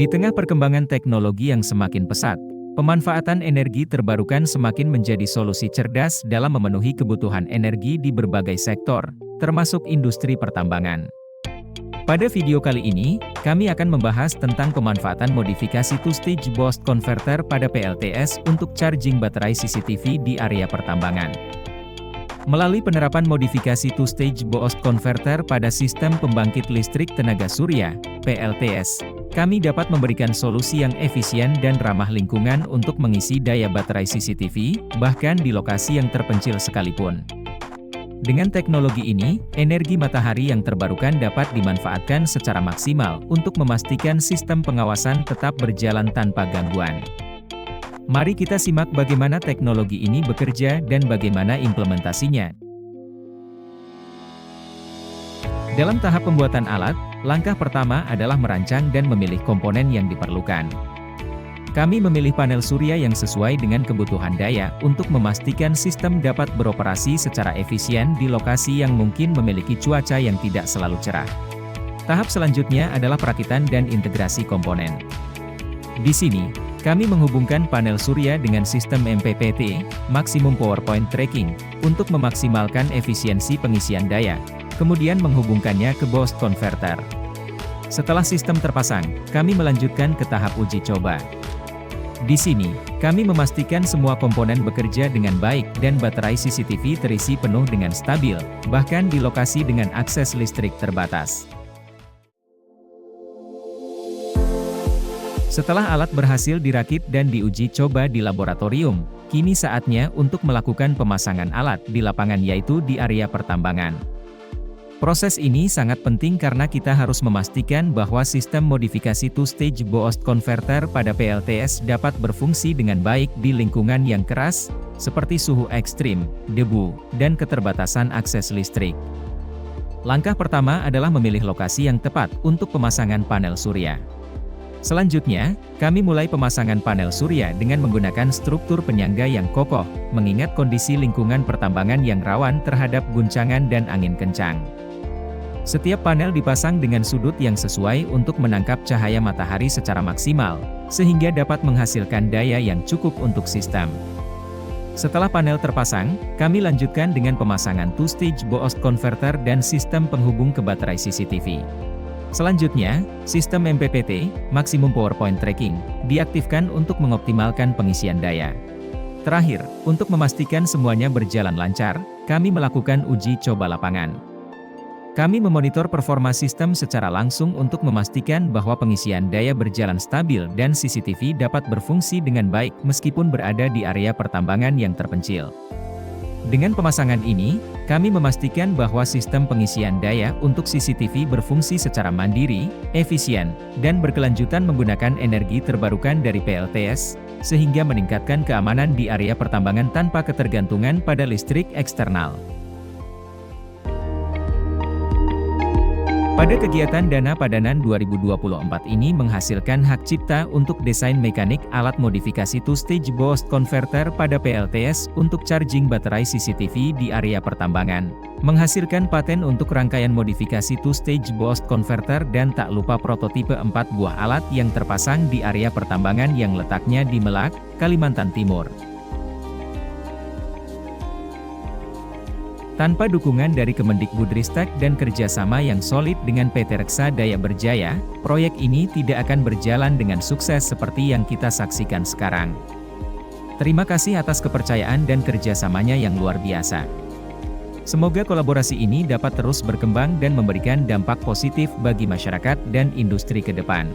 Di tengah perkembangan teknologi yang semakin pesat, pemanfaatan energi terbarukan semakin menjadi solusi cerdas dalam memenuhi kebutuhan energi di berbagai sektor, termasuk industri pertambangan. Pada video kali ini, kami akan membahas tentang pemanfaatan modifikasi two-stage boost converter pada PLTS untuk charging baterai CCTV di area pertambangan. Melalui penerapan modifikasi two-stage boost converter pada sistem pembangkit listrik tenaga surya, PLTS, kami dapat memberikan solusi yang efisien dan ramah lingkungan untuk mengisi daya baterai CCTV, bahkan di lokasi yang terpencil sekalipun. Dengan teknologi ini, energi matahari yang terbarukan dapat dimanfaatkan secara maksimal untuk memastikan sistem pengawasan tetap berjalan tanpa gangguan. Mari kita simak bagaimana teknologi ini bekerja dan bagaimana implementasinya. Dalam tahap pembuatan alat, langkah pertama adalah merancang dan memilih komponen yang diperlukan. Kami memilih panel surya yang sesuai dengan kebutuhan daya untuk memastikan sistem dapat beroperasi secara efisien di lokasi yang mungkin memiliki cuaca yang tidak selalu cerah. Tahap selanjutnya adalah perakitan dan integrasi komponen. Di sini, kami menghubungkan panel surya dengan sistem MPPT, Maximum Power Point Tracking, untuk memaksimalkan efisiensi pengisian daya, kemudian menghubungkannya ke boost converter. Setelah sistem terpasang, kami melanjutkan ke tahap uji coba. Di sini, kami memastikan semua komponen bekerja dengan baik dan baterai CCTV terisi penuh dengan stabil, bahkan di lokasi dengan akses listrik terbatas. Setelah alat berhasil dirakit dan diuji coba di laboratorium, kini saatnya untuk melakukan pemasangan alat di lapangan, yaitu di area pertambangan. Proses ini sangat penting karena kita harus memastikan bahwa sistem modifikasi two-stage boost converter pada PLTS dapat berfungsi dengan baik di lingkungan yang keras, seperti suhu ekstrim, debu, dan keterbatasan akses listrik. Langkah pertama adalah memilih lokasi yang tepat untuk pemasangan panel surya. Selanjutnya, kami mulai pemasangan panel surya dengan menggunakan struktur penyangga yang kokoh, mengingat kondisi lingkungan pertambangan yang rawan terhadap guncangan dan angin kencang. Setiap panel dipasang dengan sudut yang sesuai untuk menangkap cahaya matahari secara maksimal, sehingga dapat menghasilkan daya yang cukup untuk sistem. Setelah panel terpasang, kami lanjutkan dengan pemasangan two-stage boost converter dan sistem penghubung ke baterai CCTV. Selanjutnya, sistem MPPT, Maximum Power Point Tracking, diaktifkan untuk mengoptimalkan pengisian daya. Terakhir, untuk memastikan semuanya berjalan lancar, kami melakukan uji coba lapangan. Kami memonitor performa sistem secara langsung untuk memastikan bahwa pengisian daya berjalan stabil dan CCTV dapat berfungsi dengan baik meskipun berada di area pertambangan yang terpencil. Dengan pemasangan ini, kami memastikan bahwa sistem pengisian daya untuk CCTV berfungsi secara mandiri, efisien, dan berkelanjutan menggunakan energi terbarukan dari PLTS, sehingga meningkatkan keamanan di area pertambangan tanpa ketergantungan pada listrik eksternal. Pada kegiatan Dana Padanan 2024 ini menghasilkan hak cipta untuk desain mekanik alat modifikasi two-stage boost converter pada PLTS untuk charging baterai CCTV di area pertambangan, menghasilkan paten untuk rangkaian modifikasi two-stage boost converter dan tak lupa prototipe 4 buah alat yang terpasang di area pertambangan yang letaknya di Melak, Kalimantan Timur. Tanpa dukungan dari Kemendikbudristek dan kerjasama yang solid dengan PT Reksa Daya Berjaya, proyek ini tidak akan berjalan dengan sukses seperti yang kita saksikan sekarang. Terima kasih atas kepercayaan dan kerjasamanya yang luar biasa. Semoga kolaborasi ini dapat terus berkembang dan memberikan dampak positif bagi masyarakat dan industri ke depan.